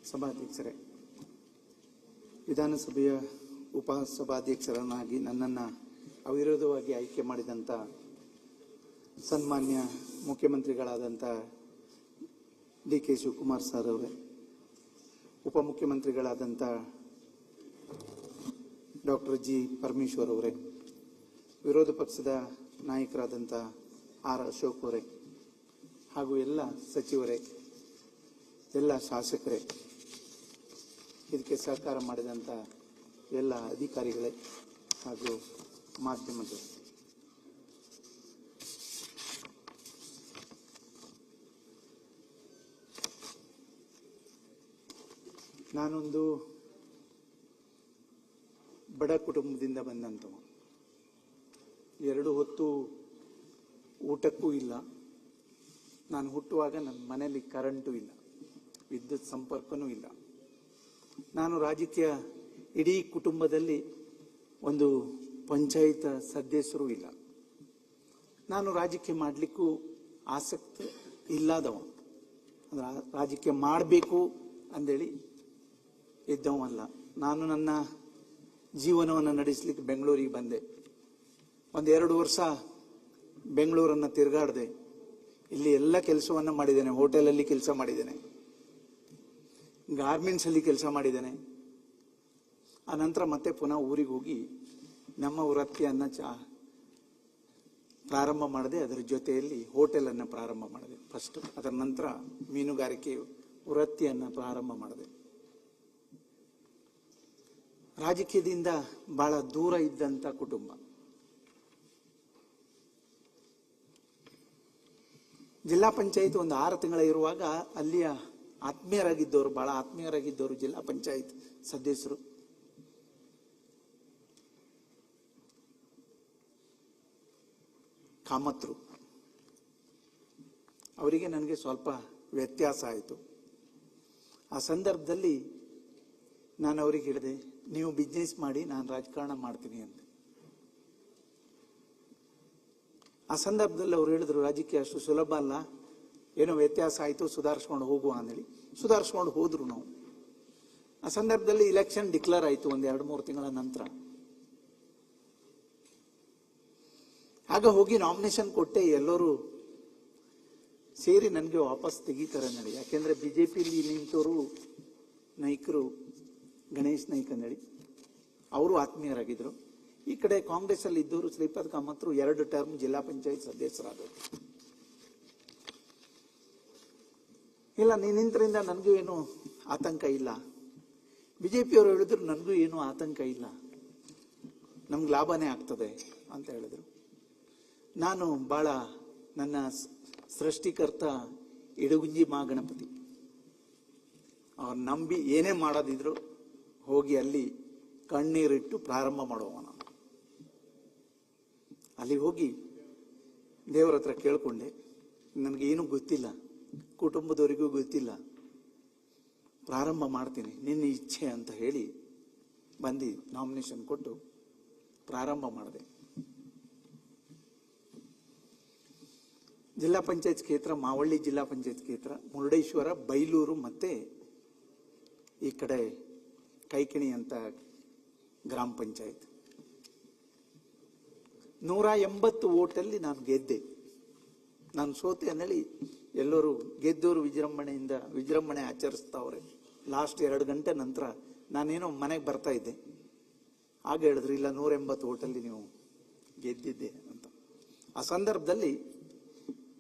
ಸಭಾಧ್ಯಕ್ಷರೇ, ವಿಧಾನಸಭೆಯ ಉಪಸಭಾಧ್ಯಕ್ಷರನ್ನಾಗಿ ನನ್ನನ್ನು ಅವಿರೋಧವಾಗಿ ಆಯ್ಕೆ ಮಾಡಿದಂಥ ಸನ್ಮಾನ್ಯ ಮುಖ್ಯಮಂತ್ರಿಗಳಾದಂಥ ಡಿ.ಕೆ. ಶಿವಕುಮಾರ್ ಸರ್ ಅವರೇ, ಉಪಮುಖ್ಯಮಂತ್ರಿಗಳಾದಂಥ ಡಾಕ್ಟರ್ ಜಿ. ಪರಮೇಶ್ವರ್ ಅವರೇ, ವಿರೋಧ ಪಕ್ಷದ ನಾಯಕರಾದಂಥ ಆರ್. ಅಶೋಕ್ ಅವರೇ, ಹಾಗೂ ಎಲ್ಲ ಸಚಿವರೇ, ಎಲ್ಲ ಶಾಸಕರೇ, ಇದಕ್ಕೆ ಸಹಕಾರ ಮಾಡಿದಂಥ ಎಲ್ಲ ಅಧಿಕಾರಿಗಳೇ ಹಾಗೂ ಮಾಧ್ಯಮದವರು, ನಾನೊಂದು ಬಡ ಕುಟುಂಬದಿಂದ ಬಂದಂಥವ. 2 ಹೊತ್ತು ಊಟಕ್ಕೂ ಇಲ್ಲ. ನಾನು ಹುಟ್ಟುವಾಗ ನನ್ನ ಮನೆಯಲ್ಲಿ ಕರೆಂಟು ಇಲ್ಲ, ವಿದ್ಯುತ್ ಸಂಪರ್ಕನೂ ಇಲ್ಲ. ನಾನು ರಾಜಕೀಯ ಇಡೀ ಕುಟುಂಬದಲ್ಲಿ ಒಂದು ಪಂಚಾಯತ್ ಸದಸ್ಯರೂ ಇಲ್ಲ. ನಾನು ರಾಜಕೀಯ ಮಾಡಲಿಕ್ಕೂ ಆಸಕ್ತಿ ಇಲ್ಲದವ, ಅಂದ್ರೆ ರಾಜಕೀಯ ಮಾಡಬೇಕು ಅಂದೇಳಿ ಇದ್ದವಲ್ಲ. ನಾನು ನನ್ನ ಜೀವನವನ್ನು ನಡೆಸಲಿಕ್ಕೆ ಬೆಂಗಳೂರಿಗೆ ಬಂದೆ. 1-2 ವರ್ಷ ಬೆಂಗಳೂರನ್ನು ತಿರುಗಾಡಿದೆ. ಇಲ್ಲಿ ಎಲ್ಲ ಕೆಲಸವನ್ನು ಮಾಡಿದ್ದೇನೆ. ಹೋಟೆಲಲ್ಲಿ ಕೆಲಸ ಮಾಡಿದ್ದೇನೆ, ಗಾರ್ಮೆಂಟ್ಸ್ ಅಲ್ಲಿ ಕೆಲಸ ಮಾಡಿದ್ದೇನೆ. ಆ ನಂತರ ಮತ್ತೆ ಪುನಃ ಊರಿಗೆ ಹೋಗಿ ನಮ್ಮ ವೃತ್ತಿಯನ್ನು ಪ್ರಾರಂಭ ಮಾಡಿದೆ. ಅದರ ಜೊತೆಯಲ್ಲಿ ಹೋಟೆಲನ್ನು ಪ್ರಾರಂಭ ಮಾಡಿದೆ ಫಸ್ಟ್. ಅದರ ನಂತರ ಮೀನುಗಾರಿಕೆ ವೃತ್ತಿಯನ್ನು ಪ್ರಾರಂಭ ಮಾಡಿದೆ. ರಾಜಕೀಯದಿಂದ ಬಹಳ ದೂರ ಇದ್ದಂಥ ಕುಟುಂಬ. ಜಿಲ್ಲಾ ಪಂಚಾಯತ್ ಒಂದು 6 ತಿಂಗಳ ಇರುವಾಗ ಅಲ್ಲಿಯ ಆತ್ಮೀಯರಾಗಿದ್ದವರು, ಬಹಳ ಆತ್ಮೀಯರಾಗಿದ್ದವರು ಜಿಲ್ಲಾ ಪಂಚಾಯತ್ ಸದಸ್ಯರು. ಕಾಮತ್ರು ಅವರಿಗೆ ನನಗೆ ಸ್ವಲ್ಪ ವ್ಯತ್ಯಾಸ ಆಯಿತು. ಆ ಸಂದರ್ಭದಲ್ಲಿ ನಾನು ಅವರಿಗೆ ಹೇಳಿದೆ, ನೀವು ಬಿಸ್ನೆಸ್ ಮಾಡಿ, ನಾನು ರಾಜಕಾರಣ ಮಾಡ್ತೀನಿ ಅಂತ. ಆ ಸಂದರ್ಭದಲ್ಲಿ ಅವ್ರು ಹೇಳಿದ್ರು, ರಾಜಕೀಯ ಅಷ್ಟು ಸುಲಭ ಅಲ್ಲ, ಏನೋ ವ್ಯತ್ಯಾಸ ಆಯಿತು, ಸುಧಾರಿಸ್ಕೊಂಡು ಹೋಗುವ ಅಂದೇಳಿ ಸುಧಾರಿಸ್ಕೊಂಡು ಹೋದ್ರು ನಾವು. ಆ ಸಂದರ್ಭದಲ್ಲಿ ಇಲೆಕ್ಷನ್ ಡಿಕ್ಲೇರ್ ಆಯಿತು 1-2-3 ತಿಂಗಳ ನಂತರ. ಆಗ ಹೋಗಿ ನಾಮಿನೇಷನ್ ಕೊಟ್ಟೆ. ಎಲ್ಲರೂ ಸೇರಿ ನನಗೆ ವಾಪಸ್ ತೆಗೀತಾರೆ ನಡಿ. ಯಾಕೆಂದ್ರೆ ಬಿಜೆಪಿಯಲ್ಲಿ ನಿಂತವರು ನಾಯಕರು ಗಣೇಶ್ ನಾಯ್ಕ ಅಂದೇಳಿ ಅವರು ಆತ್ಮೀಯರಾಗಿದ್ರು. ಈ ಕಡೆ ಕಾಂಗ್ರೆಸ್ ಅಲ್ಲಿ ಇದ್ದವರು ಶ್ರೀಪಾದ್ ಕಾಮತ್ರು 2 ಟರ್ಮ್ ಜಿಲ್ಲಾ ಪಂಚಾಯತ್ ಸದಸ್ಯರಾದರು. ಇಲ್ಲ, ನಿನ್ನಿಂದ್ರಿಂದ ನನಗೂ ಏನು ಆತಂಕ ಇಲ್ಲ. ಬಿಜೆಪಿಯವರು ಹೇಳಿದ್ರು, ನನಗೂ ಏನು ಆತಂಕ ಇಲ್ಲ, ನಮ್ಗೆ ಲಾಭನೇ ಆಗ್ತದೆ ಅಂತ ಹೇಳಿದ್ರು. ನಾನು ಬಹಳ ನನ್ನ ಸೃಷ್ಟಿಕರ್ತ ಇಡಗುಂಜಿ ಮಹಾಗಣಪತಿ ಅವ್ರು ನಂಬಿ ಏನೇ ಮಾಡೋದಿದ್ರು ಹೋಗಿ ಅಲ್ಲಿ ಕಣ್ಣೀರಿಟ್ಟು ಪ್ರಾರಂಭ ಮಾಡುವ. ನಾನು ಅಲ್ಲಿ ಹೋಗಿ ದೇವರ ಹತ್ರ ಕೇಳ್ಕೊಂಡೆ, ನನಗೇನು ಗೊತ್ತಿಲ್ಲ, ಕುಟುಂಬದವರಿಗೂ ಗೊತ್ತಿಲ್ಲ, ಪ್ರಾರಂಭ ಮಾಡ್ತೀನಿ, ನಿನ್ನ ಇಚ್ಛೆ ಅಂತ ಹೇಳಿ ಬಂದು ನಾಮಿನೇಷನ್ ಕೊಟ್ಟು ಪ್ರಾರಂಭ ಮಾಡಿದೆ. ಜಿಲ್ಲಾ ಪಂಚಾಯತ್ ಕ್ಷೇತ್ರ ಮಾವಳ್ಳಿ ಜಿಲ್ಲಾ ಪಂಚಾಯತ್ ಕ್ಷೇತ್ರ, ಮುರುಡೇಶ್ವರ, ಬೈಲೂರು ಮತ್ತೆ ಈ ಕಡೆ ಕೈಕಿಣಿ ಅಂತ ಗ್ರಾಮ ಪಂಚಾಯತ್. 180 ಓಟಲ್ಲಿ ನಾನು ಗೆದ್ದೆ. ನಾನು ಸೋತೆ ಅಂದೇಳಿ ಎಲ್ಲರೂ ಗೆದ್ದವರು ವಿಜೃಂಭಣೆ ಆಚರಿಸ್ತಾವ್ರೆ. ಲಾಸ್ಟ್ 2 ಗಂಟೆ ನಂತರ ನಾನೇನೋ ಮನೆಗೆ ಬರ್ತಾ ಇದ್ದೆ. ಆಗ ಹೇಳಿದ್ರು, ಇಲ್ಲ 180 ಓಟಲ್ಲಿ ನೀವು ಗೆದ್ದಿದ್ದೆ ಅಂತ. ಆ ಸಂದರ್ಭದಲ್ಲಿ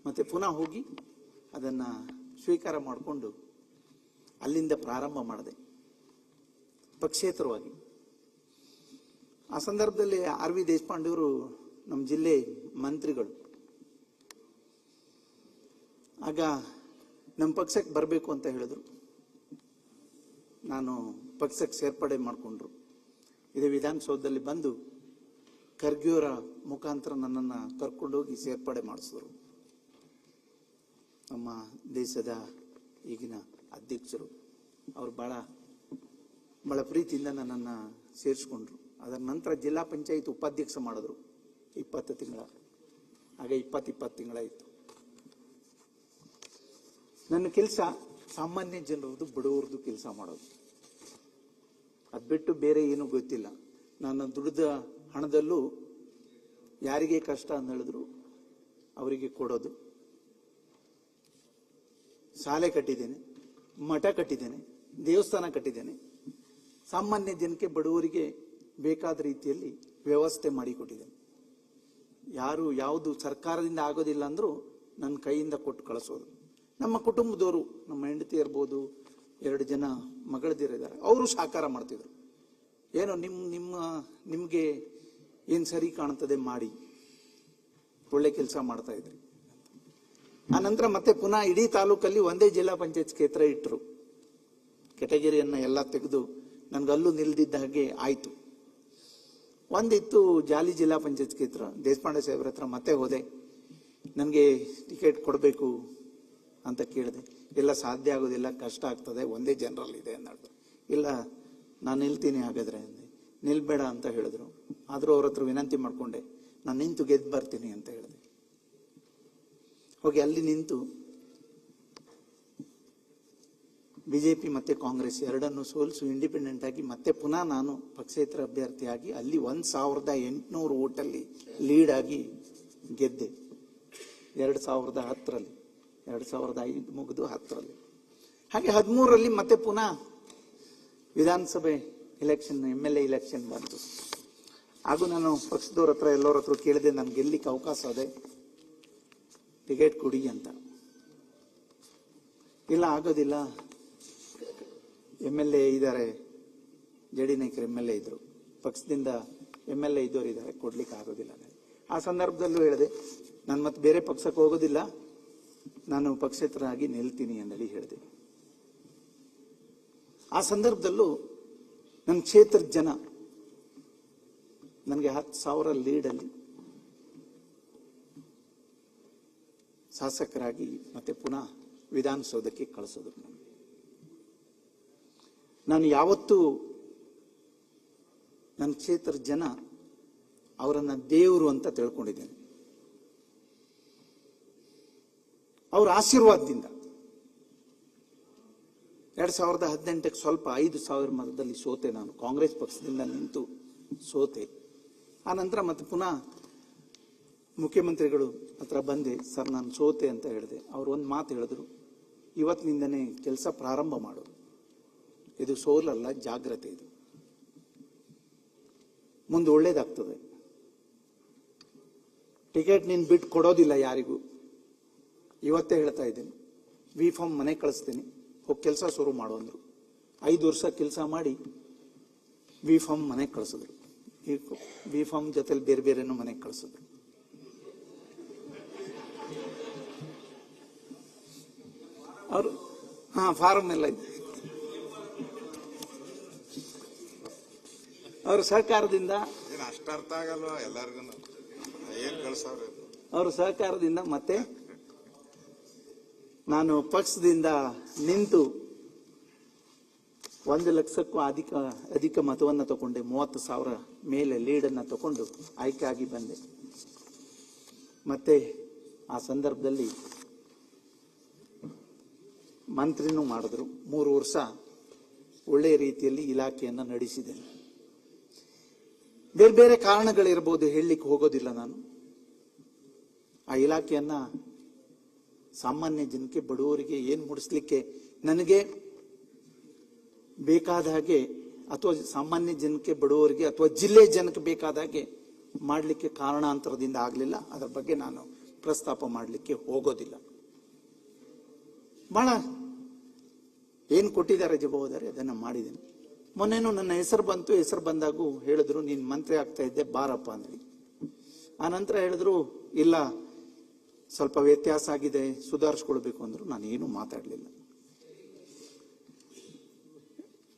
ಮತ್ತೆ ಪುನಃ ಹೋಗಿ ಅದನ್ನ ಸ್ವೀಕಾರ ಮಾಡಿಕೊಂಡು ಅಲ್ಲಿಂದ ಪ್ರಾರಂಭ ಮಾಡಿದೆ ಪಕ್ಷೇತರವಾಗಿ. ಆ ಸಂದರ್ಭದಲ್ಲಿ ಆರ್.ವಿ. ದೇಶಪಾಂಡೆ ಅವರು ನಮ್ಮ ಜಿಲ್ಲೆ ಮಂತ್ರಿಗಳು. ಆಗ ನಮ್ಮ ಪಕ್ಷಕ್ಕೆ ಬರಬೇಕು ಅಂತ ಹೇಳಿದ್ರು. ನಾನು ಪಕ್ಷಕ್ಕೆ ಸೇರ್ಪಡೆ ಮಾಡಿಕೊಂಡ್ರು. ಇದೇ ವಿಧಾನಸೌಧದಲ್ಲಿ ಬಂದು ಖರ್ಗೆಯವರ ಮುಖಾಂತರ ನನ್ನನ್ನು ಕರ್ಕೊಂಡೋಗಿ ಸೇರ್ಪಡೆ ಮಾಡಿಸಿದ್ರು. ನಮ್ಮ ದೇಶದ ಈಗಿನ ಅಧ್ಯಕ್ಷರು ಅವರು ಬಹಳ ಪ್ರೀತಿಯಿಂದ ನನ್ನನ್ನು ಸೇರಿಸ್ಕೊಂಡ್ರು. ಅದರ ನಂತರ ಜಿಲ್ಲಾ ಪಂಚಾಯತ್ ಉಪಾಧ್ಯಕ್ಷ ಮಾಡಿದ್ರು 20 ತಿಂಗಳ. ಆಗ 20 ತಿಂಗಳಾಯಿತು. ನನ್ನ ಕೆಲಸ ಸಾಮಾನ್ಯ ಜನರದ್ದು ಬಡವರದ್ದು ಕೆಲಸ ಮಾಡೋದು. ಅದು ಬಿಟ್ಟು ಬೇರೆ ಏನೂ ಗೊತ್ತಿಲ್ಲ. ನಾನು ದುಡಿದ ಹಣದಲ್ಲೂ ಯಾರಿಗೆ ಕಷ್ಟ ಅಂತ ಹೇಳಿದ್ರು ಅವರಿಗೆ ಕೊಡೋದು. ಶಾಲೆ ಕಟ್ಟಿದ್ದೇನೆ, ಮಠ ಕಟ್ಟಿದ್ದೇನೆ, ದೇವಸ್ಥಾನ ಕಟ್ಟಿದ್ದೇನೆ. ಸಾಮಾನ್ಯ ಜನಕ್ಕೆ ಬಡವರಿಗೆ ಬೇಕಾದ ರೀತಿಯಲ್ಲಿ ವ್ಯವಸ್ಥೆ ಮಾಡಿಕೊಟ್ಟಿದ್ದೇನೆ. ಯಾವುದು ಸರ್ಕಾರದಿಂದ ಆಗೋದಿಲ್ಲ ಅಂದ್ರೂ ನನ್ನ ಕೈಯಿಂದ ಕೊಟ್ಟು ಕಳಿಸೋದು. ನಮ್ಮ ಕುಟುಂಬದವರು, ನಮ್ಮ ಹೆಂಡತಿ ಇರ್ಬೋದು, 2 ಜನ ಮಗಳದಿರಿದ್ದಾರೆ, ಅವರು ಸಹಕಾರ ಮಾಡ್ತಿದ್ರು. ಏನೋ ನಿಮ್ಗೆ ಏನ್ ಸರಿ ಕಾಣ್ತದೆ ಮಾಡಿ, ಒಳ್ಳೆ ಕೆಲಸ ಮಾಡ್ತಾ ಇದ್ರಿ. ಆ ನಂತರ ಮತ್ತೆ ಪುನಃ ಇಡೀ ತಾಲೂಕಲ್ಲಿ ಒಂದೇ ಜಿಲ್ಲಾ ಪಂಚಾಯತ್ ಕ್ಷೇತ್ರ ಇಟ್ಟರು. ಕೆಟಗರಿಯನ್ನ ಎಲ್ಲ ತೆಗೆದು ನನ್ಗಲ್ಲೂ ನಿಲ್ದಿದ್ದ ಹಾಗೆ ಆಯ್ತು. ಒಂದಿತ್ತು ಜಾಲಿ ಜಿಲ್ಲಾ ಪಂಚಾಯತ್ ಕ್ಷೇತ್ರ, ದೇಶಪಾಂಡೆ ಸಾಹೇಬ್ರ ಹತ್ರ ಮತ್ತೆ ಹೋದೆ. ನನಗೆ ಟಿಕೆಟ್ ಕೊಡಬೇಕು ಅಂತ ಕೇಳಿದೆ. ಇಲ್ಲ, ಸಾಧ್ಯ ಆಗೋದಿಲ್ಲ, ಕಷ್ಟ ಆಗ್ತದೆ, ಒಂದೇ ಜನರಲ್ ಇದೆ ಅಂದರು. ಇಲ್ಲ, ನಾನು ನಿಲ್ತೀನಿ ಹಾಗಾದ್ರೆ ಅಂದೆ. ನಿಲ್ಬೇಡ ಅಂತ ಹೇಳಿದ್ರು. ಆದರೂ ಅವ್ರ ಹತ್ರ ವಿನಂತಿ ಮಾಡ್ಕೊಂಡೆ, ನಾನು ನಿಂತು ಗೆದ್ದು ಬರ್ತೀನಿ ಅಂತ ಹೇಳಿದೆ. ಹೋಗಿ ಅಲ್ಲಿ ನಿಂತು ಬಿಜೆಪಿ ಮತ್ತೆ ಕಾಂಗ್ರೆಸ್ ಎರಡನ್ನು ಸೋಲಿಸು ಇಂಡಿಪೆಂಡೆಂಟ್ ಆಗಿ ಮತ್ತೆ ಪುನಃ ನಾನು ಪಕ್ಷೇತರ ಅಭ್ಯರ್ಥಿಯಾಗಿ ಅಲ್ಲಿ 1800 ಓಟಲ್ಲಿ ಲೀಡ್ ಆಗಿ ಗೆದ್ದೆ. 2010ರಲ್ಲಿ, 2005 ಮುಗಿದು 10ರಲ್ಲಿ. ಹಾಗೆ 13ರಲ್ಲಿ ಮತ್ತೆ ಪುನಃ ವಿಧಾನಸಭೆ ಎಲೆಕ್ಷನ್, MLA ಎಲೆಕ್ಷನ್ ಬಂತು. ಹಾಗೂ ನಾನು ಪಕ್ಷದವ್ರ ಹತ್ರ ಎಲ್ಲರ ಹತ್ರ ಕೇಳಿದೆ, ನನ್ಗೆ ಗೆಲ್ಲಿಕ್ಕೆ ಅವಕಾಶ ಇದೆ, ಟಿಕೆಟ್ ಕೊಡಿ ಅಂತ. ಇಲ್ಲ, ಆಗೋದಿಲ್ಲ, MLA ಇದ್ದಾರೆ, JD ನಾಯಕರು MLA ಇದ್ರು, ಪಕ್ಷದಿಂದ MLA ಇದ್ದವರು ಇದ್ದಾರೆ, ಕೊಡ್ಲಿಕ್ಕೆ ಆಗೋದಿಲ್ಲ. ಆ ಸಂದರ್ಭದಲ್ಲೂ ಹೇಳಿದೆ, ನಾನು ಮತ್ತೆ ಬೇರೆ ಪಕ್ಷಕ್ಕೆ ಹೋಗೋದಿಲ್ಲ, ನಾನು ಪಕ್ಷೇತರನಾಗಿ ನಿಲ್ತೀನಿ ಅಂತೇಳಿ ಹೇಳಿದೆ. ಆ ಸಂದರ್ಭದಲ್ಲೂ ನನ್ನ ಕ್ಷೇತ್ರದ ಜನ ನನಗೆ 10,000 ಲೀಡಲ್ಲಿ ಶಾಸಕರಾಗಿ ಮತ್ತೆ ಪುನಃ ವಿಧಾನಸೌಧಕ್ಕೆ ಕಳಿಸೋದು. ನಾನು ಯಾವತ್ತೂ ನನ್ನ ಕ್ಷೇತ್ರದ ಜನ ಅವರನ್ನ ದೇವರು ಅಂತ ತಿಳ್ಕೊಂಡಿದ್ದೇನೆ. ಅವರ ಆಶೀರ್ವಾದದಿಂದ 2018ಕ್ಕೆ ಸ್ವಲ್ಪ 5,000 ಮತದಲ್ಲಿ ಸೋತೆ. ನಾನು ಕಾಂಗ್ರೆಸ್ ಪಕ್ಷದಿಂದ ನಿಂತು ಸೋತೆ. ಆ ನಂತರ ಮತ್ತೆ ಪುನಃ ಮುಖ್ಯಮಂತ್ರಿಗಳು ಹತ್ರ ಬಂದೆ, ಸರ್ ನಾನು ಸೋತೆ ಅಂತ ಹೇಳಿದೆ. ಅವರು ಒಂದು ಮಾತು ಹೇಳಿದ್ರು, ಇವತ್ತಿನಿಂದನೇ ಕೆಲಸ ಪ್ರಾರಂಭ ಮಾಡು, ಇದು ಸೋಲಲ್ಲ, ಜಾಗ್ರತೆ, ಇದು ಮುಂದೆ ಒಳ್ಳೇದಾಗ್ತದೆ. ಟಿಕೆಟ್ ನೀನು ಬಿಟ್ಟು ಕೊಡೋದಿಲ್ಲ ಯಾರಿಗೂ, ಇವತ್ತೇ ಹೇಳ್ತಾ ಇದ್ದೀನಿ. V.Pharm ಮನೆ ಕಳಿಸ್ತೀನಿ, ಹೋಗಿ ಕೆಲಸ ಶುರು ಮಾಡು ಅಂದ್ರು. 5 ವರ್ಷ ಕೆಲಸ ಮಾಡಿ V.Pharm ಮನೆ ಕಳಿಸಿದ್ರು. V.Pharm ಜೊತೆಲಿ ಬೇರೆ ಬೇರೆನೂ ಮನೆಗೆ ಕಳಿಸಿದ್ರು. ಅವರು ಫಾರಂ ಎಲ್ಲ ಇದೆ. ಅವ್ರ ಸಹಕಾರದಿಂದ, ಅಷ್ಟ ಅರ್ಥ ಆಗಲ್ವಾ ಎಲ್ಲರಿಗೂ, ಏನ್ ಕಳ್ಸವ್ರೆ, ಅವ್ರ ಸಹಕಾರದಿಂದ ಮತ್ತೆ ನಾನು ಪಕ್ಷದಿಂದ ನಿಂತು 1 ಲಕ್ಷಕ್ಕೂ ಅಧಿಕ ಮತವನ್ನು ತಗೊಂಡೆ. 30,000 ಮೇಲೆ ಲೀಡನ್ನು ತಗೊಂಡು ಆಯ್ಕೆ ಆಗಿ ಬಂದೆ. ಮತ್ತೆ ಆ ಸಂದರ್ಭದಲ್ಲಿ ಮಂತ್ರಿನೂ ಮಾಡಿದ್ರು. 3 ವರ್ಷ ಒಳ್ಳೆಯ ರೀತಿಯಲ್ಲಿ ಇಲಾಖೆಯನ್ನು ನಡೆಸಿದ್ದೇನೆ. ಬೇರೆ ಬೇರೆ ಕಾರಣಗಳಿರ್ಬೋದು, ಹೇಳಲಿಕ್ಕೆ ಹೋಗೋದಿಲ್ಲ ನಾನು. ಆ ಇಲಾಖೆಯನ್ನ ಸಾಮಾನ್ಯ ಜನಕ್ಕೆ, ಬಡವರಿಗೆ ಏನು ಮುಡಿಸ್ಲಿಕ್ಕೆ ನನಗೆ ಬೇಕಾದ ಹಾಗೆ, ಅಥವಾ ಸಾಮಾನ್ಯ ಜನಕ್ಕೆ, ಬಡವರಿಗೆ ಅಥವಾ ಜಿಲ್ಲೆ ಜನಕ್ಕೆ ಬೇಕಾದ ಹಾಗೆ ಮಾಡಲಿಕ್ಕೆ ಕಾರಣಾಂತರದಿಂದ ಆಗಲಿಲ್ಲ. ಅದರ ಬಗ್ಗೆ ನಾನು ಪ್ರಸ್ತಾಪ ಮಾಡಲಿಕ್ಕೆ ಹೋಗೋದಿಲ್ಲ. ಬಹಳ ಏನು ಕೊಟ್ಟಿದ್ದಾರೆ ಜವಾಬ್ದಾರಿ, ಅದನ್ನು ಮಾಡಿದ್ದೇನೆ. ಮೊನ್ನೆನೂ ನನ್ನ ಹೆಸರು ಬಂತು. ಹೆಸರು ಬಂದಾಗೂ ಹೇಳಿದ್ರು, ನೀನು ಮಂತ್ರಿ ಆಗ್ತಾ ಇದ್ದೆ, ಬಾರಪ್ಪ ಅಂದ್ರಿ. ಆ ನಂತರ ಹೇಳಿದ್ರು, ಇಲ್ಲ ಸ್ವಲ್ಪ ವ್ಯತ್ಯಾಸ ಆಗಿದೆ, ಸುಧಾರಿಸ್ಕೊಳ್ಬೇಕು ಅಂದ್ರು. ನಾನು ಏನು ಮಾತಾಡಲಿಲ್ಲ.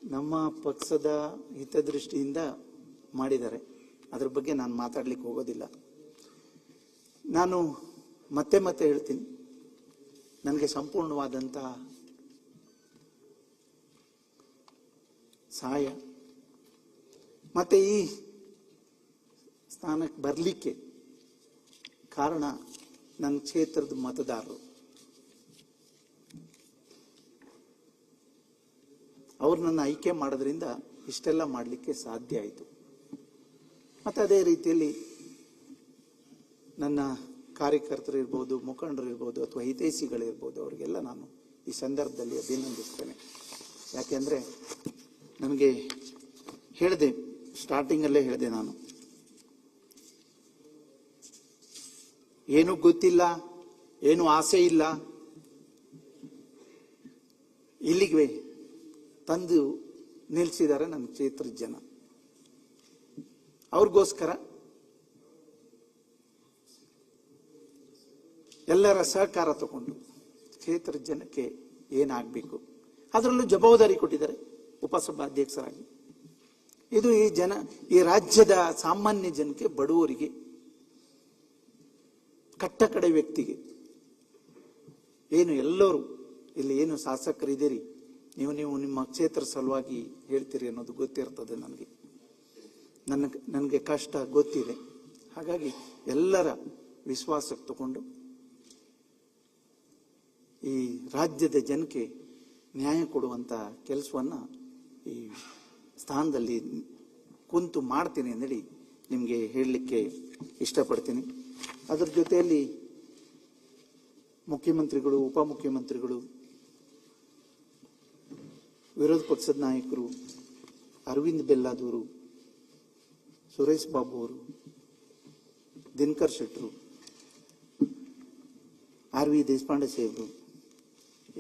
ನಮ್ಮ ಪಕ್ಷದ ಹಿತದೃಷ್ಟಿಯಿಂದ ಮಾಡಿದ್ದಾರೆ, ಅದ್ರ ಬಗ್ಗೆ ನಾನು ಮಾತಾಡ್ಲಿಕ್ಕೆ ಹೋಗೋದಿಲ್ಲ. ನಾನು ಮತ್ತೆ ಮತ್ತೆ ಹೇಳ್ತೀನಿ, ನನಗೆ ಸಂಪೂರ್ಣವಾದಂಥ ಸಹಾಯ ಮತ್ತೆ ಈ ಸ್ಥಾನಕ್ಕೆ ಬರಲಿಕ್ಕೆ ಕಾರಣ ನನ್ನ ಕ್ಷೇತ್ರದ ಮತದಾರರು. ಅವ್ರು ನನ್ನ ಆಯ್ಕೆ ಮಾಡೋದ್ರಿಂದ ಇಷ್ಟೆಲ್ಲ ಮಾಡಲಿಕ್ಕೆ ಸಾಧ್ಯ ಆಯಿತು. ಮತ್ತು ಅದೇ ರೀತಿಯಲ್ಲಿ ನನ್ನ ಕಾರ್ಯಕರ್ತರು ಇರ್ಬೋದು, ಮುಖಂಡರು ಇರ್ಬೋದು, ಅಥವಾ ಹಿತೈಷಿಗಳಿರ್ಬೋದು, ಅವರಿಗೆಲ್ಲ ನಾನು ಈ ಸಂದರ್ಭದಲ್ಲಿ ಅಭಿನಂದಿಸ್ತೇನೆ. ಯಾಕೆಂದರೆ ನನಗೆ ಹೇಳಿದೆ, ಸ್ಟಾರ್ಟಿಂಗಲ್ಲೇ ಹೇಳಿದೆ, ನಾನು ಏನೂ ಗೊತ್ತಿಲ್ಲ, ಏನು ಆಸೆ ಇಲ್ಲ, ಇಲ್ಲಿಗೆ ತಂದು ನಿಲ್ಲಿಸಿದ್ದಾರೆ ನನ್ನ ಕ್ಷೇತ್ರದ ಜನ. ಅವ್ರಿಗೋಸ್ಕರ ಎಲ್ಲರ ಸಹಕಾರ ತಗೊಂಡು ಕ್ಷೇತ್ರದ ಜನಕ್ಕೆ ಏನಾಗಬೇಕು ಅದರಲ್ಲೂ ಜವಾಬ್ದಾರಿ ಕೊಟ್ಟಿದ್ದಾರೆ ಉಪಸಭಾಧ್ಯಕ್ಷರಾಗಿ. ಇದು ಈ ರಾಜ್ಯದ ಸಾಮಾನ್ಯ ಜನಕ್ಕೆ, ಬಡವರಿಗೆ, ಕಟ್ಟ ಕಡೆ ವ್ಯಕ್ತಿಗೆ, ಏನು ಎಲ್ಲರೂ ಇಲ್ಲಿ ಏನು ಶಾಸಕರಿದ್ದೀರಿ, ನೀವು ನಿಮ್ಮ ಕ್ಷೇತ್ರ ಸಲುವಾಗಿ ಹೇಳ್ತೀರಿ ಅನ್ನೋದು ಗೊತ್ತಿರ್ತದೆ. ನನಗೆ ಕಷ್ಟ ಗೊತ್ತಿದೆ. ಹಾಗಾಗಿ ಎಲ್ಲರ ವಿಶ್ವಾಸಕ್ಕೆ ತಗೊಂಡು ಈ ರಾಜ್ಯದ ಜನಕ್ಕೆ ನ್ಯಾಯ ಕೊಡುವಂತ ಕೆಲಸವನ್ನ ಈ ಸ್ಥಾನದಲ್ಲಿ ಕುಂತು ಮಾಡ್ತೀನಿ ಅಂತೇಳಿ ನಿಮಗೆ ಹೇಳಲಿಕ್ಕೆ ಇಷ್ಟಪಡ್ತೀನಿ. ಅದರ ಜೊತೆಯಲ್ಲಿ ಮುಖ್ಯಮಂತ್ರಿಗಳು, ಉಪಮುಖ್ಯಮಂತ್ರಿಗಳು, ವಿರೋಧ ಪಕ್ಷದ ನಾಯಕರು, ಅರವಿಂದ್ ಬೆಲ್ಲಾದವರು, ಸುರೇಶ್ ಬಾಬು ಅವರು, ದಿನಕರ್ ಶೆಟ್ಟರು, ಆರ್ ವಿ ದೇಶಪಾಂಡೆ ಸಾಹೇಬರು,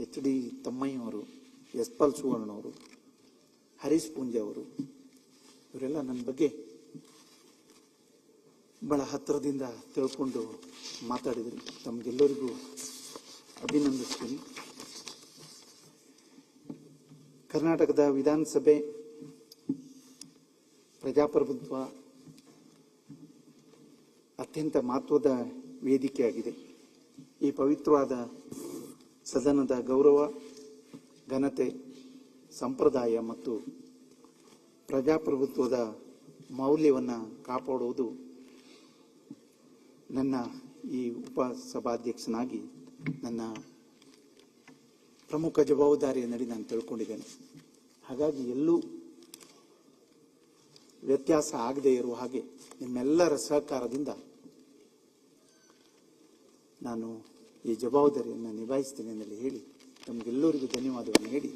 ಎಚ್ ಡಿ ತಮ್ಮಯ್ಯ ಅವರು, ಎಸ್ ಪಾಲ್ ಸುವರ್ಣ ಅವರು, ಹರೀಶ್ ಪೂಂಜಾ ಅವರು, ಇವರೆಲ್ಲ ನನ್ನ ಬಗ್ಗೆ ಬಹಳ ಹತ್ತಿರದಿಂದ ತಿಳ್ಕೊಂಡು ಮಾತಾಡಿದ್ರು. ತಮಗೆಲ್ಲರಿಗೂ ಅಭಿನಂದಿಸ್ತೀನಿ. ಕರ್ನಾಟಕದ ವಿಧಾನಸಭೆ ಪ್ರಜಾಪ್ರಭುತ್ವ ಅತ್ಯಂತ ಮಹತ್ವದ ವೇದಿಕೆಯಾಗಿದೆ. ಈ ಪವಿತ್ರವಾದ ಸದನದ ಗೌರವ, ಘನತೆ, ಸಂಪ್ರದಾಯ ಮತ್ತು ಪ್ರಜಾಪ್ರಭುತ್ವದ ಮೌಲ್ಯವನ್ನು ಕಾಪಾಡುವುದು ನನ್ನ ಈ ಉಪಸಭಾಧ್ಯಕ್ಷನಾಗಿ ನನ್ನ ಪ್ರಮುಖ ಜವಾಬ್ದಾರಿಯನ್ನಡಿ ನಾನು ತಿಳ್ಕೊಂಡಿದ್ದೇನೆ. ಹಾಗಾಗಿ ಎಲ್ಲೂ ವ್ಯತ್ಯಾಸ ಆಗದೇ ಇರುವ ಹಾಗೆ ನಿಮ್ಮೆಲ್ಲರ ಸಹಕಾರದಿಂದ ನಾನು ಈ ಜವಾಬ್ದಾರಿಯನ್ನು ನಿಭಾಯಿಸ್ತೇನೆ ಎಂದು ಹೇಳಿ ತಮಗೆಲ್ಲರಿಗೂ ಧನ್ಯವಾದವನ್ನು ಹೇಳಿ